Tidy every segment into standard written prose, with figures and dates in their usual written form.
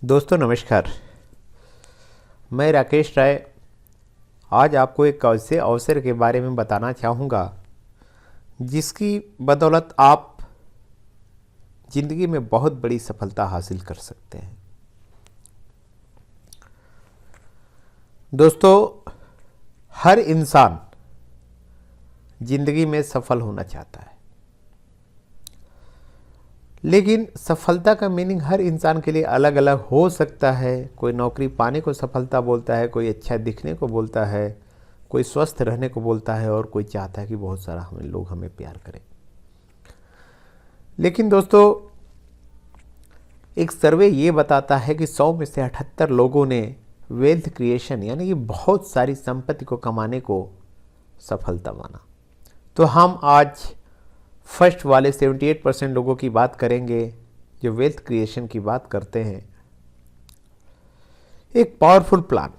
दोस्तों नमस्कार। मैं राकेश राय आज आपको एक ऐसे अवसर के बारे में बताना चाहूँगा जिसकी बदौलत आप ज़िंदगी में बहुत बड़ी सफलता हासिल कर सकते हैं। दोस्तों, हर इंसान ज़िंदगी में सफल होना चाहता है, लेकिन सफलता का मीनिंग हर इंसान के लिए अलग अलग हो सकता है। कोई नौकरी पाने को सफलता बोलता है, कोई अच्छा दिखने को बोलता है, कोई स्वस्थ रहने को बोलता है और कोई चाहता है कि बहुत सारा लोग हमें प्यार करें। लेकिन दोस्तों, एक सर्वे ये बताता है कि 100 में से 78 लोगों ने वेल्थ क्रिएशन यानी कि बहुत सारी संपत्ति को कमाने को सफलता माना। तो हम आज फर्स्ट वाले 78% लोगों की बात करेंगे जो वेल्थ क्रिएशन की बात करते हैं। एक पावरफुल प्लान,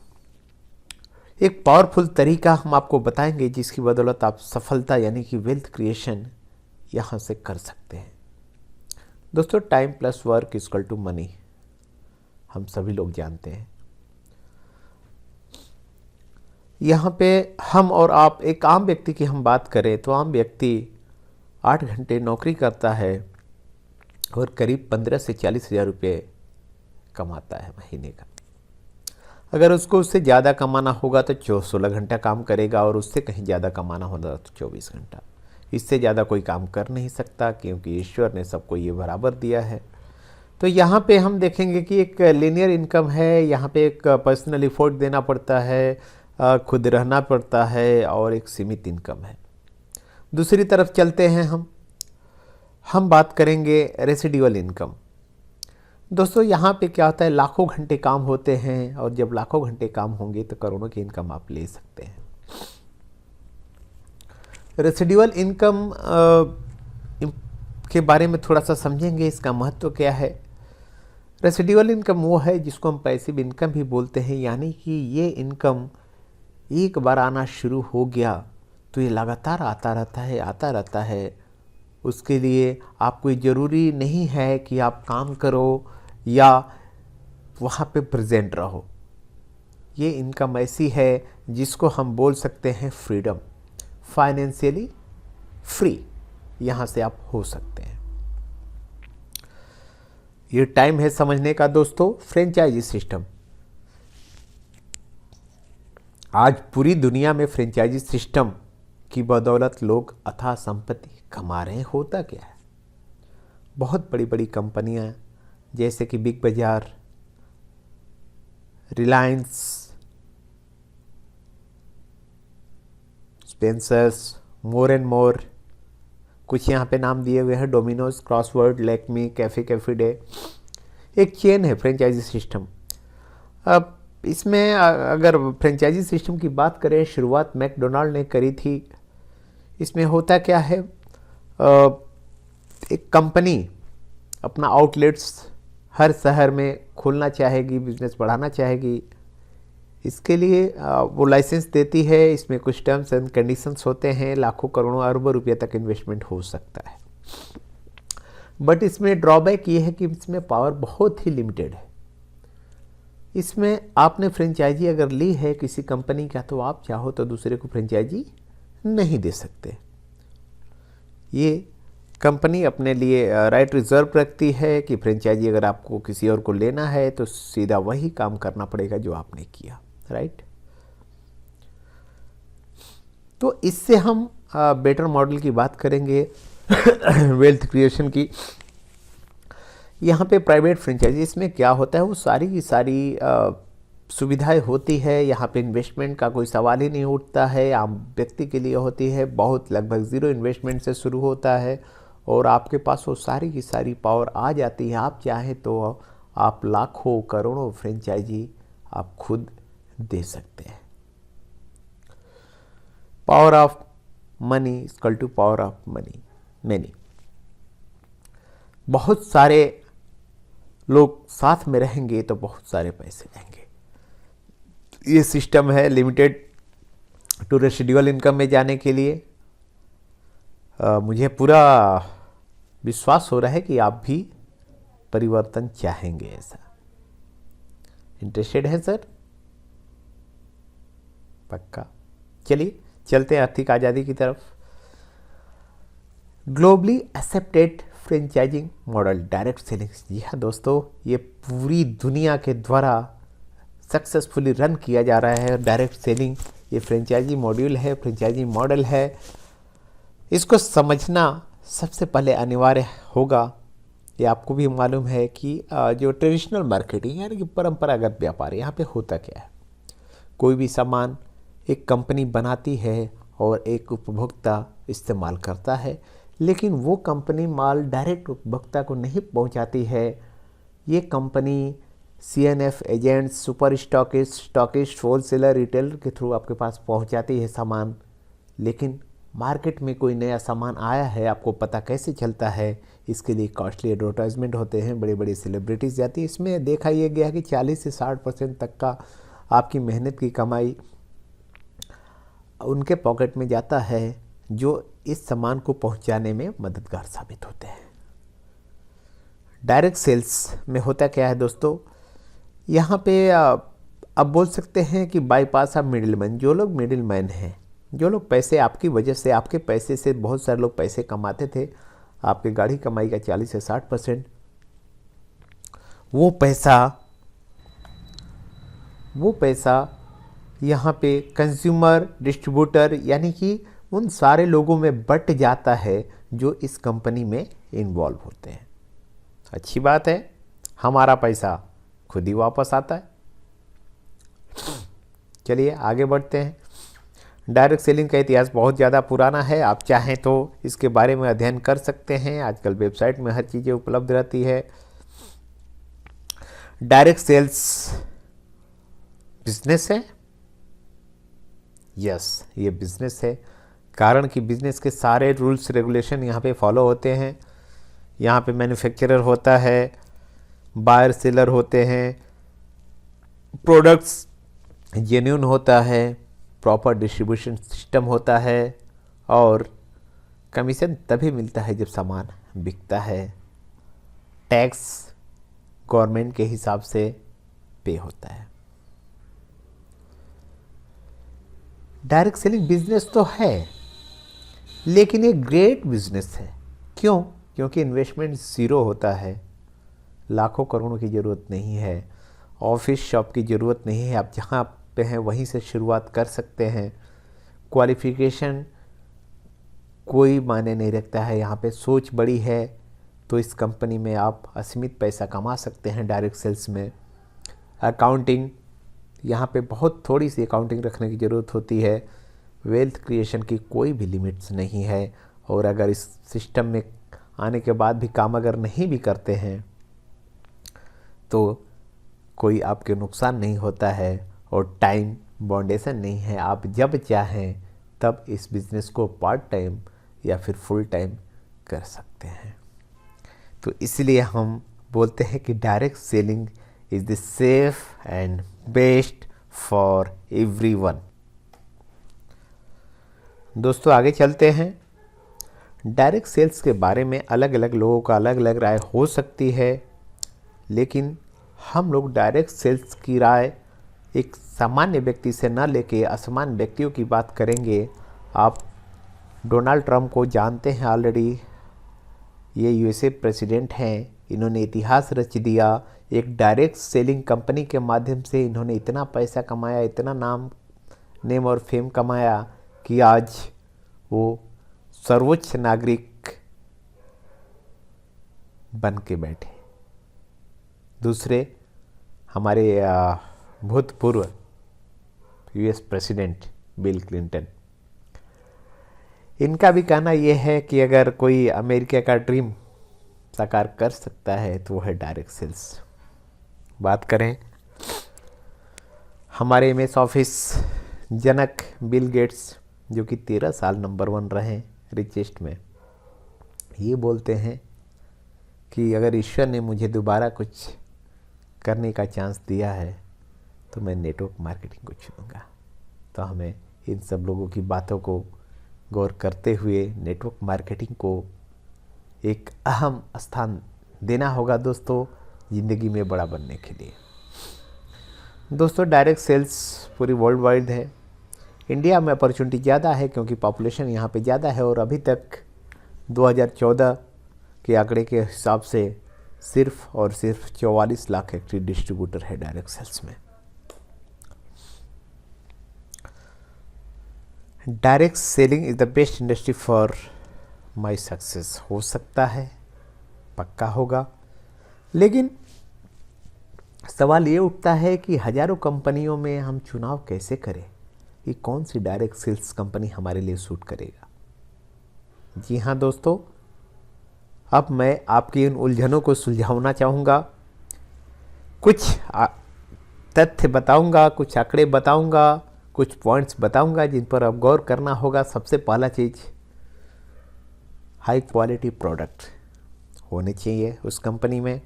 एक पावरफुल तरीका हम आपको बताएंगे जिसकी बदौलत आप सफलता यानी कि वेल्थ क्रिएशन यहां से कर सकते हैं। दोस्तों, time plus work equal to money, हम सभी लोग जानते हैं। यहाँ पे हम और आप, एक आम व्यक्ति की हम बात करें तो आम व्यक्ति 8 घंटे नौकरी करता है और करीब 15 से 40 हज़ार रुपये कमाता है महीने का। अगर उसको उससे ज़्यादा कमाना होगा तो 16 घंटा काम करेगा और उससे कहीं ज़्यादा कमाना होगा तो 24 घंटा। इससे ज़्यादा कोई काम कर नहीं सकता क्योंकि ईश्वर ने सबको ये बराबर दिया है। तो यहाँ पे हम देखेंगे कि एक लीनियर इनकम है, यहाँ पे एक पर्सनल एफर्ट देना पड़ता है, खुद रहना पड़ता है और एक सीमित इनकम है। दूसरी तरफ चलते हैं, हम बात करेंगे रेसिडुअल इनकम। दोस्तों, यहाँ पे क्या होता है, लाखों घंटे काम होते हैं और जब लाखों घंटे काम होंगे तो करोड़ों की इनकम आप ले सकते हैं। रेसिडुअल इनकम के बारे में थोड़ा सा समझेंगे, इसका महत्व क्या है। रेसिडुअल इनकम वो है जिसको हम पैसिव इनकम भी बोलते हैं, यानी कि ये इनकम एक बार आना शुरू हो गया तो ये लगातार आता रहता है। उसके लिए आपको ज़रूरी नहीं है कि आप काम करो या वहाँ पे प्रेजेंट रहो। ये इनकम ऐसी है जिसको हम बोल सकते हैं फ्रीडम, फाइनेंशियली फ्री यहाँ से आप हो सकते हैं। ये टाइम है समझने का दोस्तों। फ्रेंचाइजी सिस्टम, आज पूरी दुनिया में फ्रेंचाइजी सिस्टम की बदौलत लोग अथाह संपत्ति कमा रहे हैं। होता क्या है, बहुत बड़ी बड़ी कंपनियां जैसे कि बिग बाजार, Reliance, Spencer's, more and more, कुछ यहाँ पे नाम दिए हुए हैं, Domino's, crossword, Lakme, cafe day, एक चेन है फ्रेंचाइजी सिस्टम। अब इसमें अगर फ्रेंचाइजी सिस्टम की बात करें, शुरुआत मैकडोनाल्ड ने करी थी। इसमें होता क्या है, एक कंपनी अपना आउटलेट्स हर शहर में खोलना चाहेगी, बिजनेस बढ़ाना चाहेगी। इसके लिए वो लाइसेंस देती है। इसमें कुछ टर्म्स एंड कंडीशंस होते हैं, लाखों करोड़ों अरबों रुपये तक इन्वेस्टमेंट हो सकता है। बट इसमें ड्रॉबैक ये है कि इसमें पावर बहुत ही लिमिटेड है। इसमें आपने फ्रेंचाइजी अगर ली है किसी कंपनी का तो आप चाहो तो दूसरे को फ्रेंचाइजी नहीं दे सकते। ये कंपनी अपने लिए राइट रिजर्व रखती है कि फ्रेंचाइजी अगर आपको किसी और को लेना है तो सीधा वही काम करना पड़ेगा जो आपने किया, राइट। तो इससे हम बेटर मॉडल की बात करेंगे वेल्थ क्रिएशन की। यहाँ पे प्राइवेट फ्रेंचाइजी, इसमें क्या होता है, वो सारी की सारी सुविधाएं होती है। यहाँ पे इन्वेस्टमेंट का कोई सवाल ही नहीं उठता है, आम व्यक्ति के लिए होती है। बहुत लगभग ज़ीरो इन्वेस्टमेंट से शुरू होता है और आपके पास वो सारी की सारी पावर आ जाती है। आप चाहें तो आप लाखों करोड़ों फ्रेंचाइजी आप खुद दे सकते हैं। Power of money equal to power of money many. बहुत सारे लोग साथ में रहेंगे तो बहुत सारे पैसे आएंगे। ये सिस्टम है लिमिटेड टू रेसिडुअल इनकम में जाने के लिए। मुझे पूरा विश्वास हो रहा है कि आप भी परिवर्तन चाहेंगे ऐसा। इंटरेस्टेड है सर? पक्का। चलिए चलते हैं आर्थिक आज़ादी की तरफ। Globally accepted franchising model, direct selling. जी हाँ दोस्तों, ये पूरी दुनिया के द्वारा सक्सेसफुली रन किया जा रहा है डायरेक्ट सेलिंग। ये फ्रेंचाइजी मॉड्यूल है, फ्रेंचाइजी मॉडल है। इसको समझना सबसे पहले अनिवार्य होगा। ये आपको भी मालूम है कि जो ट्रेडिशनल मार्केटिंग यानी कि परंपरागत व्यापार, यहाँ पे होता क्या है। कोई भी सामान एक कंपनी बनाती है और एक उपभोक्ता इस्तेमाल करता है, लेकिन वो कंपनी माल डायरेक्ट उपभोक्ता को नहीं पहुंचाती है। ये company CNF agents, super stockist, wholesaler, retailer के थ्रू आपके पास पहुंचाती है सामान। लेकिन मार्केट में कोई नया सामान आया है, आपको पता कैसे चलता है? इसके लिए कॉस्टली एडवर्टाइजमेंट होते हैं, बड़े बड़े सेलिब्रिटीज़ जाती है। इसमें देखा यह गया कि 40 से 60% तक का आपकी मेहनत की कमाई उनके पॉकेट में जाता है जो इस सामान को पहुंचाने में मददगार साबित होते हैं। डायरेक्ट सेल्स में होता क्या है दोस्तों, यहाँ पे अब बोल सकते हैं कि बाईपास ऑफ मिडिलमैन। जो लोग मिडिलमैन हैं, जो लोग पैसे आपकी वजह से, आपके पैसे से बहुत सारे लोग पैसे कमाते थे, आपके गाड़ी कमाई का 40 से 60%, वो पैसा यहाँ पे कंज्यूमर, डिस्ट्रीब्यूटर यानी कि उन सारे लोगों में बट जाता है जो इस कंपनी में इन्वॉल्व होते हैं। अच्छी बात है, हमारा पैसा खुद ही वापस आता है। चलिए आगे बढ़ते हैं। डायरेक्ट सेलिंग का इतिहास बहुत ज़्यादा पुराना है। आप चाहें तो इसके बारे में अध्ययन कर सकते हैं। आजकल वेबसाइट में हर चीज़ें उपलब्ध रहती है। डायरेक्ट सेल्स बिजनेस है। यस, ये बिजनेस है, कारण कि बिजनेस के सारे रूल्स रेगुलेशन यहाँ पे फॉलो होते हैं। यहाँ पे मैन्युफैक्चरर होता है, बायर सेलर होते हैं, प्रोडक्ट्स जेन्युइन होता है, प्रॉपर डिस्ट्रीब्यूशन सिस्टम होता है और कमीशन तभी मिलता है जब सामान बिकता है। टैक्स गवर्नमेंट के हिसाब से पे होता है। डायरेक्ट सेलिंग बिजनेस तो है, लेकिन ये ग्रेट बिजनेस है। क्यों? क्योंकि इन्वेस्टमेंट ज़ीरो होता है, लाखों करोड़ों की ज़रूरत नहीं है, ऑफिस शॉप की ज़रूरत नहीं है। आप जहाँ पे हैं वहीं से शुरुआत कर सकते हैं। क्वालिफिकेशन कोई मायने नहीं रखता है। यहाँ पे सोच बड़ी है तो इस कंपनी में आप असीमित पैसा कमा सकते हैं डायरेक्ट सेल्स में। अकाउंटिंग, यहाँ पे बहुत थोड़ी सी अकाउंटिंग रखने की ज़रूरत होती है। वेल्थ क्रिएशन की कोई भी लिमिट्स नहीं है, और अगर इस सिस्टम में आने के बाद भी काम अगर नहीं भी करते हैं तो कोई आपके नुकसान नहीं होता है, और टाइम बाउंडेशन नहीं है। आप जब चाहें तब इस बिज़नेस को पार्ट टाइम या फिर फुल टाइम कर सकते हैं। तो इसलिए हम बोलते हैं कि direct selling is the safe and best for everyone. दोस्तों आगे चलते हैं। डायरेक्ट सेल्स के बारे में अलग अलग लोगों का अलग अलग राय हो सकती है, लेकिन हम लोग डायरेक्ट सेल्स की राय एक सामान्य व्यक्ति से न लेके असामान्य व्यक्तियों की बात करेंगे। आप डोनाल्ड ट्रंप को जानते हैं ऑलरेडी, ये USA प्रेसिडेंट हैं। इन्होंने इतिहास रच दिया। एक डायरेक्ट सेलिंग कंपनी के माध्यम से इन्होंने इतना पैसा कमाया, इतना नेम और फेम कमाया कि आज वो सर्वोच्च नागरिक बन के बैठे। दूसरे हमारे भूतपूर्व US प्रेसिडेंट बिल क्लिंटन, इनका भी कहना यह है कि अगर कोई अमेरिका का ड्रीम साकार कर सकता है तो वो है डायरेक्ट सेल्स। बात करें हमारे MS ऑफिस जनक बिल गेट्स, जो कि 13 साल नंबर 1 रहे रिचेस्ट में, ये बोलते हैं कि अगर ईश्वर ने मुझे दोबारा कुछ करने का चांस दिया है तो मैं नेटवर्क मार्केटिंग को चुनूँगा। तो हमें इन सब लोगों की बातों को गौर करते हुए नेटवर्क मार्केटिंग को एक अहम स्थान देना होगा दोस्तों, ज़िंदगी में बड़ा बनने के लिए। दोस्तों डायरेक्ट सेल्स पूरी वर्ल्ड वाइड है। इंडिया में अपॉर्चुनिटी ज़्यादा है क्योंकि पॉपुलेशन यहाँ पे ज़्यादा है और अभी तक 2014 के आंकड़े के हिसाब से सिर्फ और सिर्फ 44 लाख एक्टिव डिस्ट्रीब्यूटर है डायरेक्ट सेल्स में। Direct selling is the best industry for my success. हो सकता है, पक्का होगा, लेकिन सवाल ये उठता है कि हज़ारों कंपनियों में हम चुनाव कैसे करें कि कौन सी डायरेक्ट सेल्स कंपनी हमारे लिए सूट करेगा। जी हाँ दोस्तों, अब मैं आपकी इन उलझनों को सुलझाना चाहूँगा। कुछ तथ्य बताऊँगा, कुछ आंकड़े बताऊँगा, कुछ पॉइंट्स बताऊँगा जिन पर अब गौर करना होगा। सबसे पहला चीज़, हाई क्वालिटी प्रोडक्ट होने चाहिए उस कंपनी में।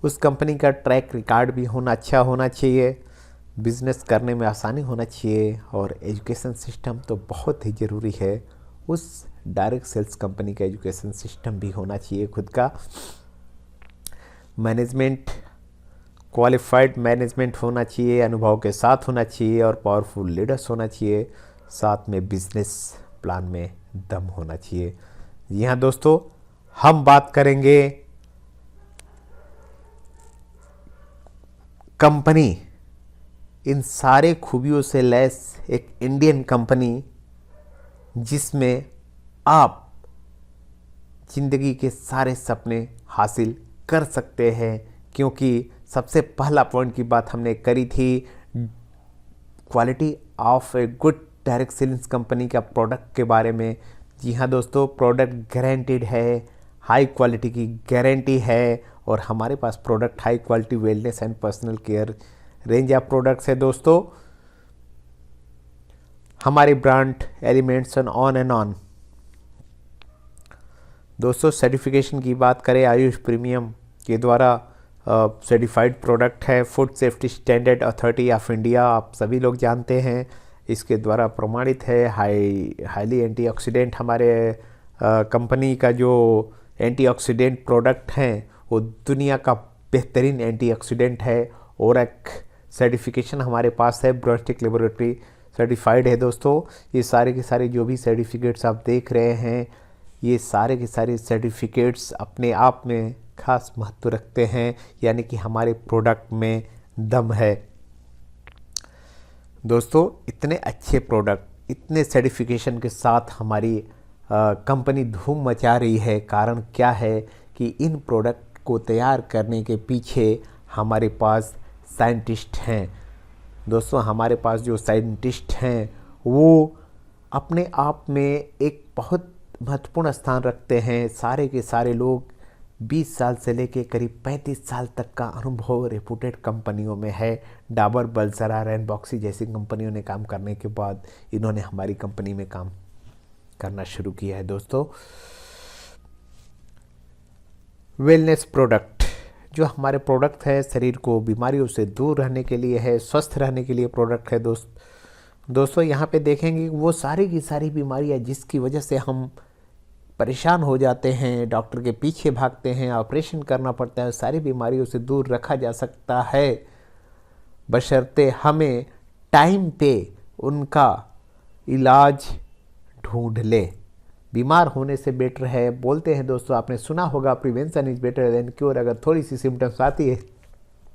उस कंपनी का ट्रैक रिकॉर्ड भी अच्छा होना चाहिए। बिज़नेस करने में आसानी होना चाहिए और एजुकेशन सिस्टम तो बहुत ही ज़रूरी है। उस डायरेक्ट सेल्स कंपनी का एजुकेशन सिस्टम भी होना चाहिए खुद का। मैनेजमेंट, क्वालिफाइड मैनेजमेंट होना चाहिए, अनुभव के साथ होना चाहिए और पावरफुल लीडर्स होना चाहिए। साथ में बिजनेस प्लान में दम होना चाहिए। जी हाँ दोस्तों, हम बात करेंगे कंपनी, इन सारे खूबियों से लैस एक इंडियन कंपनी जिसमें आप जिंदगी के सारे सपने हासिल कर सकते हैं। क्योंकि सबसे पहला पॉइंट की बात हमने करी थी, quality of a good direct sellings company का प्रोडक्ट के बारे में। जी हाँ दोस्तों, प्रोडक्ट गारंटीड है, हाई क्वालिटी की गारंटी है और हमारे पास product high quality wellness and personal care range of products है दोस्तों। हमारी brand elements on and on. दोस्तों सर्टिफिकेशन की बात करें, आयुष प्रीमियम के द्वारा सर्टिफाइड प्रोडक्ट है। Food safety standard authority of India, आप सभी लोग जानते हैं, इसके द्वारा प्रमाणित है। हाईली एंटीऑक्सीडेंट, हमारे कंपनी का जो एंटीऑक्सीडेंट प्रोडक्ट हैं वो दुनिया का बेहतरीन एंटीऑक्सीडेंट है। और एक सर्टिफिकेशन हमारे पास है, ब्रोस्टिक लेबोरेटरी सर्टिफाइड है दोस्तों। ये सारे के सारे जो भी सर्टिफिकेट्स आप देख रहे हैं, ये सारे के सारे सर्टिफिकेट्स अपने आप में खास महत्व रखते हैं, यानी कि हमारे प्रोडक्ट में दम है। दोस्तों इतने अच्छे प्रोडक्ट, इतने सर्टिफिकेशन के साथ हमारी कंपनी धूम मचा रही है। कारण क्या है कि इन प्रोडक्ट को तैयार करने के पीछे हमारे पास साइंटिस्ट हैं। दोस्तों हमारे पास जो साइंटिस्ट हैं वो अपने आप में एक बहुत महत्वपूर्ण स्थान रखते हैं। सारे के सारे लोग 20 साल से लेके करीब 35 साल तक का अनुभव रेपुटेड कंपनियों में है। डाबर, बलसरार एंड बॉक्सी जैसी कंपनियों ने काम करने के बाद इन्होंने हमारी कंपनी में काम करना शुरू किया है। दोस्तों वेलनेस प्रोडक्ट, जो हमारे प्रोडक्ट है शरीर को बीमारियों से दूर रहने के लिए है, स्वस्थ रहने के लिए प्रोडक्ट है। दोस्तों यहाँ पे देखेंगे वो सारी की सारी बीमारियाँ जिसकी वजह से हम परेशान हो जाते हैं, डॉक्टर के पीछे भागते हैं, ऑपरेशन करना पड़ता है, सारी बीमारियों से दूर रखा जा सकता है बशर्ते हमें टाइम पे उनका इलाज ढूंढ ले। बीमार होने से बेटर है, बोलते हैं दोस्तों, आपने सुना होगा, prevention is better than cure. अगर थोड़ी सी सिम्टम्स आती है,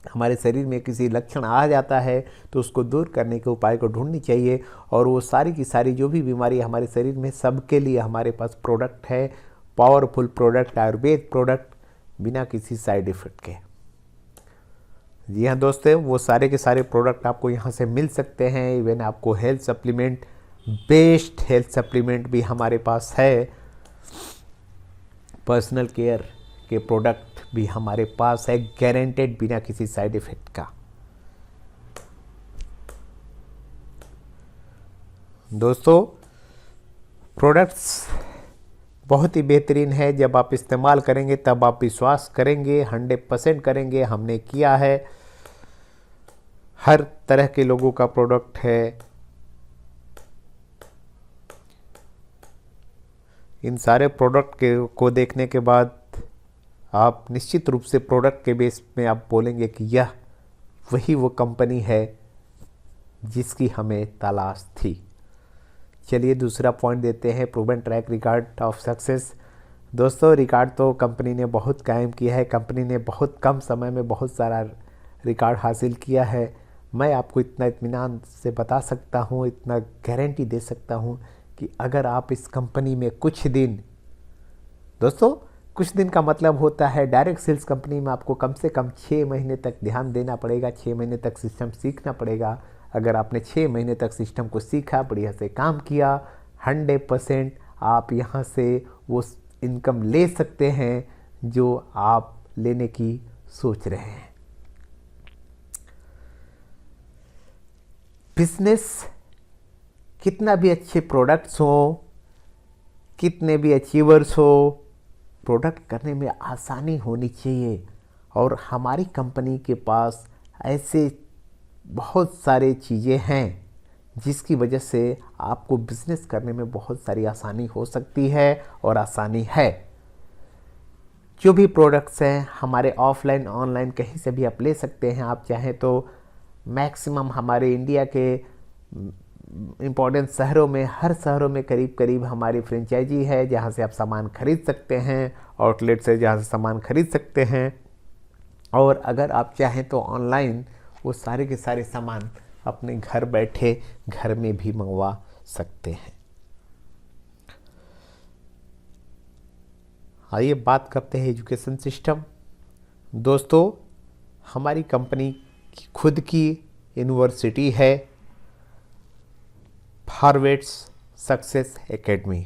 हमारे शरीर में किसी लक्षण आ जाता है तो उसको दूर करने के उपाय को ढूंढनी चाहिए। और वो सारी की सारी जो भी बीमारी हमारे शरीर में, सबके लिए हमारे पास प्रोडक्ट है, पावरफुल प्रोडक्ट, आयुर्वेद प्रोडक्ट, बिना किसी साइड इफेक्ट के। जी हाँ दोस्तों, वो सारे के सारे प्रोडक्ट आपको यहाँ से मिल सकते हैं। इवन आपको health supplement, best health supplement भी हमारे पास है। पर्सनल केयर के प्रोडक्ट भी हमारे पास है, गारंटेड, बिना किसी साइड इफेक्ट का। दोस्तों प्रोडक्ट्स बहुत ही बेहतरीन है, जब आप इस्तेमाल करेंगे तब आप विश्वास करेंगे, 100% करेंगे। हमने किया है, हर तरह के लोगों का प्रोडक्ट है। इन सारे प्रोडक्ट को देखने के बाद आप निश्चित रूप से प्रोडक्ट के बेस में आप बोलेंगे कि यह वही वो कंपनी है जिसकी हमें तलाश थी। चलिए दूसरा पॉइंट देते हैं, proven track record of success. दोस्तों रिकॉर्ड तो कंपनी ने बहुत कायम किया है, कंपनी ने बहुत कम समय में बहुत सारा रिकॉर्ड हासिल किया है। मैं आपको इतना इत्मीनान से बता सकता हूँ, इतना गारंटी दे सकता हूँ कि अगर आप इस कंपनी में कुछ दिन, दोस्तों कुछ दिन का मतलब होता है डायरेक्ट सेल्स कंपनी में आपको कम से कम 6 महीने तक ध्यान देना पड़ेगा, 6 महीने तक सिस्टम सीखना पड़ेगा। अगर आपने 6 महीने तक सिस्टम को सीखा, बढ़िया से काम किया, 100% आप यहाँ से वो इनकम ले सकते हैं जो आप लेने की सोच रहे हैं। बिजनेस कितना भी अच्छे प्रोडक्ट्स हो, कितने भी अचीवर्स हो, प्रोडक्ट करने में आसानी होनी चाहिए। और हमारी कंपनी के पास ऐसे बहुत सारे चीज़ें हैं जिसकी वजह से आपको बिजनेस करने में बहुत सारी आसानी हो सकती है और आसानी है। जो भी प्रोडक्ट्स हैं हमारे ऑफलाइन ऑनलाइन कहीं से भी आप ले सकते हैं। आप चाहें तो मैक्सिमम हमारे इंडिया के इम्पोर्टेंट शहरों में, हर शहरों में करीब करीब हमारी फ्रेंचाइजी है जहाँ से आप सामान खरीद सकते हैं, आउटलेट से जहाँ से सामान खरीद सकते हैं। और अगर आप चाहें तो ऑनलाइन वो सारे के सारे सामान अपने घर बैठे घर में भी मंगवा सकते हैं। आइए बात करते हैं एजुकेशन सिस्टम। दोस्तों हमारी कंपनी की खुद की यूनिवर्सिटी है, हार्वर्ड सक्सेस एकेडमी।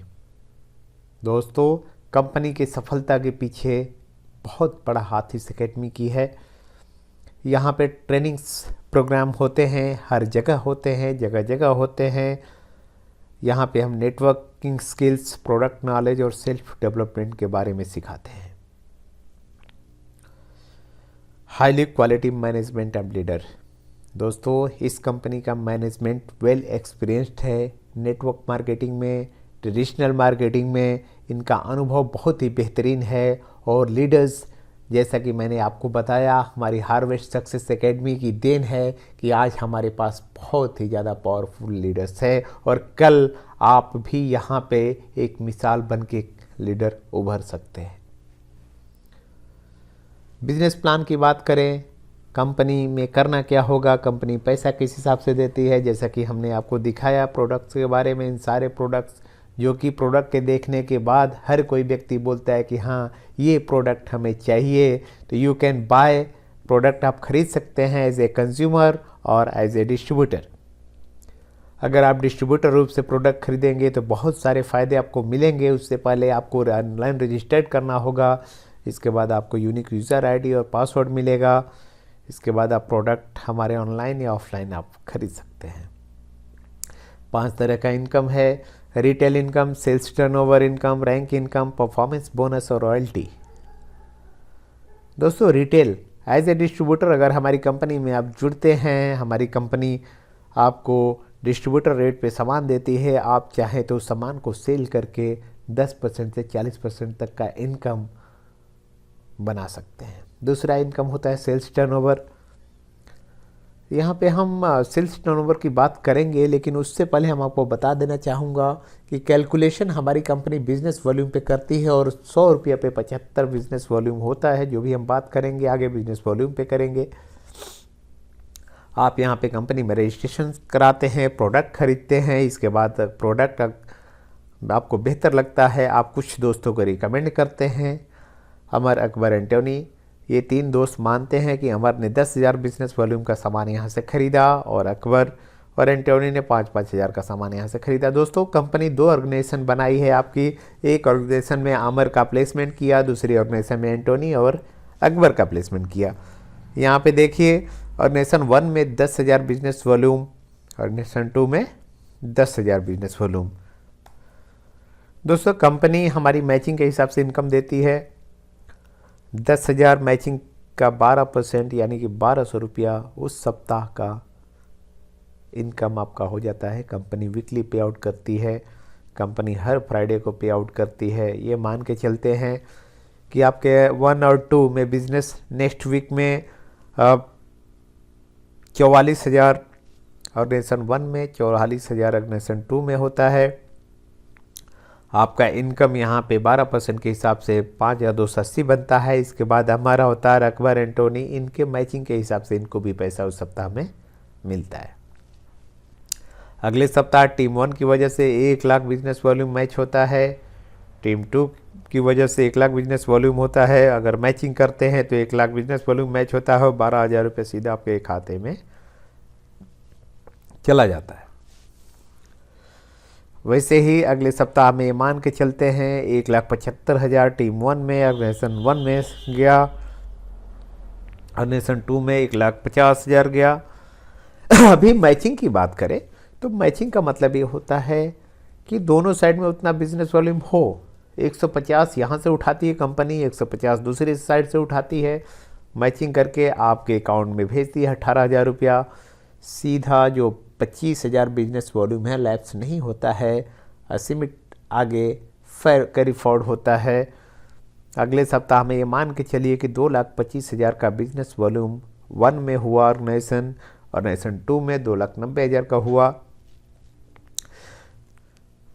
दोस्तों कंपनी की सफलता के पीछे बहुत बड़ा हाथ इस एकेडमी की है। यहाँ पे ट्रेनिंग्स प्रोग्राम होते हैं, हर जगह होते हैं, जगह जगह होते हैं। यहाँ पे हम नेटवर्किंग स्किल्स, प्रोडक्ट नॉलेज और सेल्फ डेवलपमेंट के बारे में सिखाते हैं। Highly quality management and leader. दोस्तों इस कंपनी का मैनेजमेंट वेल एक्सपीरियंस्ड है। नेटवर्क मार्केटिंग में, ट्रेडिशनल मार्केटिंग में इनका अनुभव बहुत ही बेहतरीन है। और लीडर्स, जैसा कि मैंने आपको बताया, हमारी हार्वर्ड सक्सेस एकेडमी की देन है कि आज हमारे पास बहुत ही ज़्यादा पावरफुल लीडर्स हैं और कल आप भी यहाँ पे एक मिसाल बन के लीडर उभर सकते हैं। बिजनेस प्लान की बात करें, कंपनी में करना क्या होगा, कंपनी पैसा किस हिसाब से देती है, जैसा कि हमने आपको दिखाया प्रोडक्ट्स के बारे में। इन सारे प्रोडक्ट्स जो कि प्रोडक्ट के देखने के बाद हर कोई व्यक्ति बोलता है कि हाँ ये प्रोडक्ट हमें चाहिए, तो यू कैन बाय प्रोडक्ट आप खरीद सकते हैं एज ए कंज्यूमर और एज ए डिस्ट्रीब्यूटर। अगर आप डिस्ट्रीब्यूटर रूप से प्रोडक्ट खरीदेंगे तो बहुत सारे फ़ायदे आपको मिलेंगे। उससे पहले आपको ऑनलाइन रजिस्टर्ड करना होगा, इसके बाद आपको यूनिक यूज़र आईडी और पासवर्ड मिलेगा। इसके बाद आप प्रोडक्ट हमारे ऑनलाइन या ऑफलाइन आप खरीद सकते हैं। 5 तरह का इनकम है, retail income, sales turnover income, rank income, performance bonus और रॉयल्टी। दोस्तों रिटेल एज ए डिस्ट्रीब्यूटर अगर हमारी कंपनी में आप जुड़ते हैं, हमारी कंपनी आपको डिस्ट्रीब्यूटर रेट पे सामान देती है। आप चाहें तो सामान को सेल करके 10% से 40% तक का इनकम बना सकते हैं। दूसरा इनकम होता है सेल्स टर्नओवर। यहाँ पे हम सेल्स टर्नओवर की बात करेंगे, लेकिन उससे पहले हम आपको बता देना चाहूँगा कि कैलकुलेशन हमारी कंपनी बिजनेस वॉल्यूम पे करती है और 100 रुपये पे 75 बिजनेस वॉल्यूम होता है। जो भी हम बात करेंगे आगे बिजनेस वॉल्यूम पे करेंगे। आप यहाँ पे कंपनी में रजिस्ट्रेशन कराते हैं, प्रोडक्ट खरीदते हैं, इसके बाद प्रोडक्ट आपको बेहतर लगता है, आप कुछ दोस्तों को रिकमेंड करते हैं। अमर, अकबर, एंटोनी, ये 3 दोस्त मानते हैं कि अमर ने 10,000 बिजनेस वॉल्यूम का सामान यहाँ से खरीदा और अकबर और एंटोनी ने 5-5 हज़ार का सामान यहाँ से खरीदा। दोस्तों कंपनी 2 ऑर्गेनाइजेशन बनाई है आपकी। एक ऑर्गेनाइजेशन में अमर का प्लेसमेंट किया, दूसरी ऑर्गेनाइजेशन में एंटोनी और अकबर का प्लेसमेंट किया। यहाँ पे देखिए ऑर्गेनाइजेशन 1 में 10,000 बिजनेस वॉल्यूम, ऑर्गेनाइजेशन 2 में 10,000 बिजनेस वॉल्यूम। दोस्तों कंपनी हमारी मैचिंग के हिसाब से इनकम देती है। 10,000 मैचिंग का 12% यानी कि 1,200 रुपया उस सप्ताह का इनकम आपका हो जाता है। कंपनी वीकली पे आउट करती है, कंपनी हर फ्राइडे को पे आउट करती है। ये मान के चलते हैं कि आपके 1 और 2 में बिजनेस नेक्स्ट वीक में 44,000 ऑर्गेनाइजेशन 1 में, 44,000 ऑर्गेनाइजेशन 2 में होता है। आपका इनकम यहाँ पे 12% के हिसाब से 5,280 बनता है। इसके बाद हमारा होता है अकबर एंटोनी, इनके मैचिंग के हिसाब से इनको भी पैसा उस सप्ताह में मिलता है। अगले सप्ताह टीम 1 की वजह से 1 लाख बिजनेस वॉल्यूम मैच होता है, टीम 2 की वजह से 1 लाख बिजनेस वॉल्यूम होता है। अगर मैचिंग करते हैं तो 1 लाख बिजनेस वॉल्यूम मैच होता है और 12,000 रुपये सीधा आपके खाते में चला जाता है। वैसे ही अगले सप्ताह में मान के चलते हैं 1,75,000 टीम 1 में, ऑर्गेनाइजेशन 1 में गया, ऑर्गेनाइजेशन 2 में 1,50,000 गया। अभी मैचिंग की बात करें तो मैचिंग का मतलब ये होता है कि दोनों साइड में उतना बिजनेस वॉल्यूम हो। 150 यहाँ से उठाती है कंपनी, 150 दूसरी साइड से उठाती है, मैचिंग करके आपके अकाउंट में भेजती है 18,000 रुपया सीधा। जो 25,000 बिजनेस वॉल्यूम है लैप्स नहीं होता है, असीमित आगे कैरी फॉरवर्ड होता है। अगले सप्ताह में ये मान के चलिए कि 2,25,000 का बिजनेस वॉल्यूम 1 में हुआ, ऑर्गेनाइजेशन 2 में 2,90,000 का हुआ।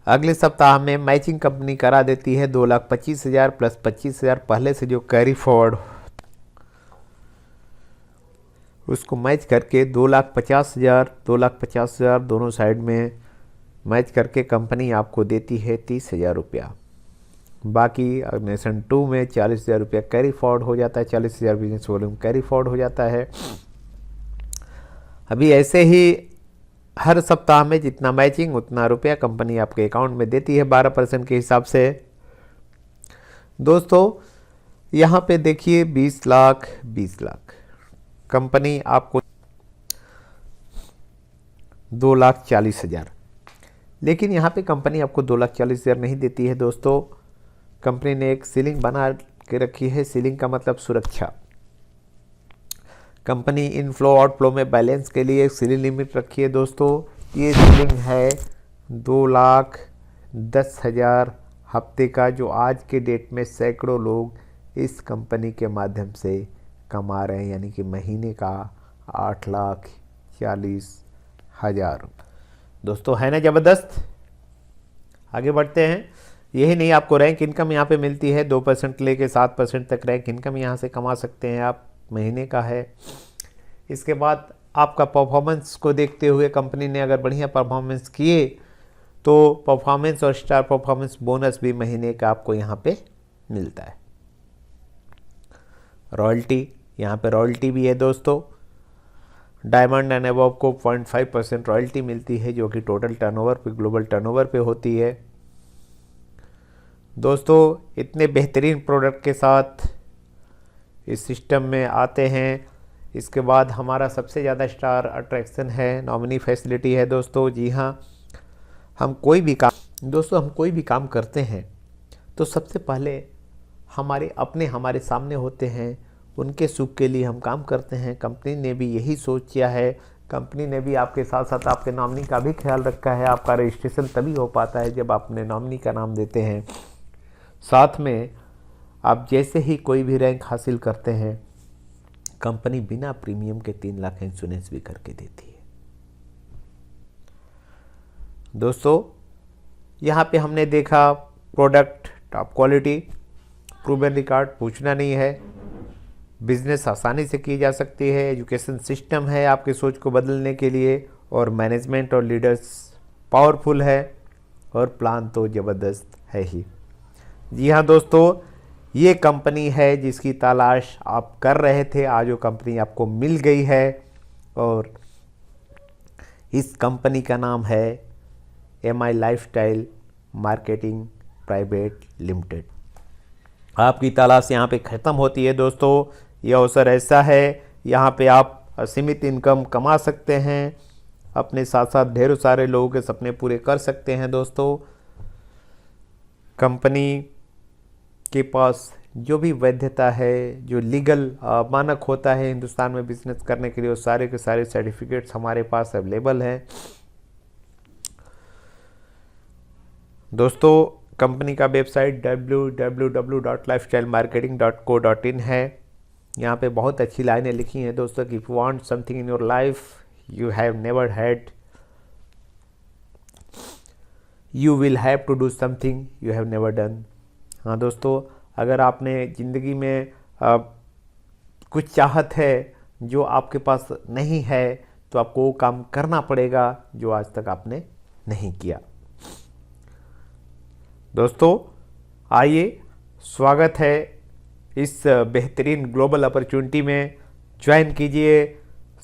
अगले सप्ताह में मैचिंग कंपनी करा देती है 2,25,000 प्लस 25,000 पहले से जो कैरी फॉरवर्ड उसको मैच करके 2,50,000 दोनों साइड में मैच करके कंपनी आपको देती है 30,000 रुपया। बाकी ऑर्गेनाइजेशन 2 में 40,000 रुपया कैरी फॉरवर्ड हो जाता है, 40,000 बिजनेस वॉल्यूम कैरी फॉरवर्ड हो जाता है। अभी ऐसे ही हर सप्ताह में जितना मैचिंग उतना रुपया कंपनी आपके अकाउंट में देती है 12% के हिसाब से। दोस्तों यहाँ पे देखिए 20 लाख कंपनी आपको 2,40,000, लेकिन यहाँ पे कंपनी आपको 2,40,000 नहीं देती है दोस्तों। कंपनी ने एक सीलिंग बना के रखी है, सीलिंग का मतलब सुरक्षा। कंपनी इनफ्लो आउटफ्लो में बैलेंस के लिए एक सीलिंग लिमिट रखी है दोस्तों। ये सीलिंग है 2,10,000 हफ्ते का, जो आज के डेट में सैकड़ों लोग इस कंपनी के माध्यम से कमा रहे हैं, यानी कि महीने का 8,40,000। दोस्तों है ना ज़बरदस्त। आगे बढ़ते हैं। यही नहीं, आपको रैंक इनकम यहाँ पे मिलती है 2% लेके 7% तक रैंक इनकम यहाँ से कमा सकते हैं आप, महीने का है। इसके बाद आपका परफॉर्मेंस को देखते हुए कंपनी ने अगर बढ़िया परफॉर्मेंस किए तो परफॉर्मेंस और स्टार परफॉर्मेंस बोनस भी महीने का आपको यहाँ पे मिलता है। रॉयल्टी, यहाँ पे रॉयल्टी भी है दोस्तों। डायमंड एंड अबव को 0.5% रॉयल्टी मिलती है, जो कि टोटल टर्नओवर पे, ग्लोबल टर्नओवर पे होती है। दोस्तों इतने बेहतरीन प्रोडक्ट के साथ इस सिस्टम में आते हैं। इसके बाद हमारा सबसे ज़्यादा स्टार अट्रैक्शन है नॉमिनी फैसिलिटी है दोस्तों। जी हाँ, हम कोई भी काम करते हैं तो सबसे पहले हमारे सामने होते हैं, उनके सुख के लिए हम काम करते हैं। कंपनी ने भी यही सोच किया है। कंपनी ने भी आपके साथ साथ आपके नॉमिनी का भी ख्याल रखा है। आपका रजिस्ट्रेशन तभी हो पाता है जब आप अपने नॉमिनी का नाम देते हैं। साथ में आप जैसे ही कोई भी रैंक हासिल करते हैं, कंपनी बिना प्रीमियम के 3 लाख इंश्योरेंस भी करके देती है। दोस्तों यहाँ पे हमने देखा product top quality, proven record, पूछना नहीं है, बिजनेस आसानी से की जा सकती है, एजुकेशन सिस्टम है आपकी सोच को बदलने के लिए, और मैनेजमेंट और लीडर्स पावरफुल है, और प्लान तो ज़बरदस्त है ही। जी हाँ दोस्तों, ये कंपनी है जिसकी तलाश आप कर रहे थे, आज वो कंपनी आपको मिल गई है, और इस कंपनी का नाम है MI lifestyle marketing private limited. आपकी तलाश यहाँ पे ख़त्म होती है दोस्तों। ये अवसर ऐसा है, यहाँ पे आप असीमित इनकम कमा सकते हैं, अपने साथ साथ ढेरों सारे लोगों के सपने पूरे कर सकते हैं दोस्तों। कंपनी के पास जो भी वैधता है, जो लीगल मानक होता है हिंदुस्तान में बिजनेस करने के लिए, वो सारे के सारे सर्टिफिकेट्स हमारे पास अवेलेबल हैं दोस्तों। कंपनी का वेबसाइट www.lifestylemarketing.co.in है। यहाँ पे बहुत अच्छी लाइनें लिखी हैं दोस्तों कि if you want something in your life you have never had, you will have to do something you have never done. हाँ दोस्तों, अगर आपने ज़िंदगी में कुछ चाहत है जो आपके पास नहीं है, तो आपको वो काम करना पड़ेगा जो आज तक आपने नहीं किया। दोस्तों आइए, स्वागत है इस बेहतरीन ग्लोबल अपॉर्चुनिटी में, ज्वाइन कीजिए,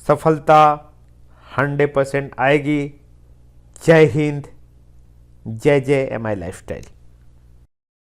सफलता 100% आएगी। जय हिंद, जय जय MI लाइफस्टाइल।